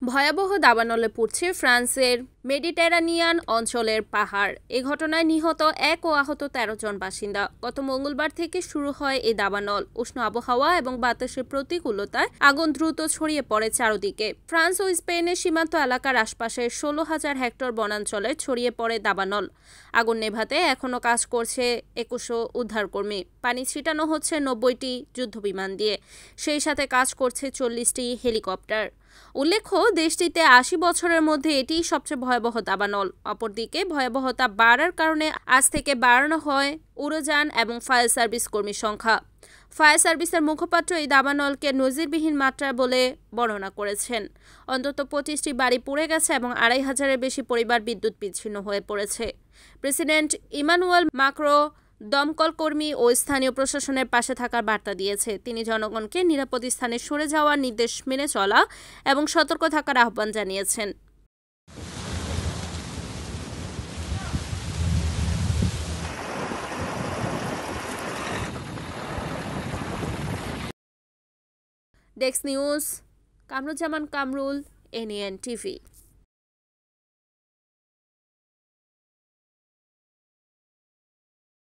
ভয়াবহ দাবানলে পড়ছে ফ্রান্সের মেডিটেরানিয়ান অঞ্চলের পাহাড়। এ ঘটনায় নিহত 1 ও আহত 13 জন বাসিন্দা। গত মঙ্গলবার থেকে শুরু হয় এই দাবানল। উষ্ণ আবহাওয়া এবং বাতাসের প্রতিকূলতায় আগুন দ্রুত ছড়িয়ে পড়ে চারদিকে। ফ্রান্স ও স্পেনের সীমান্ত এলাকার আশপাশে 16,000 হেক্টর বনাঞ্চলে ছড়িয়ে পড়ে দাবানল। আগুন নেভাতে এখনও কাজ করছে 2100 উদ্ধারকর্মী। পানি ছিটানো হচ্ছে 90টি যুদ্ধবিমান দিয়ে। সেই সাথে কাজ করছে 40টি হেলিকপ্টার। উল্লেখ্য, দেশটিতে 80 বছরের মধ্যে এটিই সবচেয়ে ভয়াবহ দাবানল। অপরদিকে ভয়াবহতা বাড়ার কারণে আজ থেকে বাড়ানো হয় উড়োযান এবং ফায়ার সার্ভিস কর্মীর সংখ্যা। ফায়ার সার্ভিসের মুখপাত্র এই দাবানলকে নজিরবিহীন মাত্রা বলে বর্ণনা করেছেন। অন্তত 25টি বাড়ি পুড়ে গেছে এবং 2500-এর বেশি পরিবার বিদ্যুৎ বিচ্ছিন্ন হয়ে পড়েছে। প্রেসিডেন্ট ইমানুয়েল ম্যাক্রো দমকল কর্মী ও স্থানীয় প্রশাসনের পাশে থাকার বার্তা দিয়েছে। তিনি জনগণকে নিরাপদ স্থানে সরে যাওয়ার নির্দেশ মেনে চলা এবং সতর্ক থাকার আহ্বান জানিয়েছেন। Desk news, Kamruzzaman Kamrul, NN TV.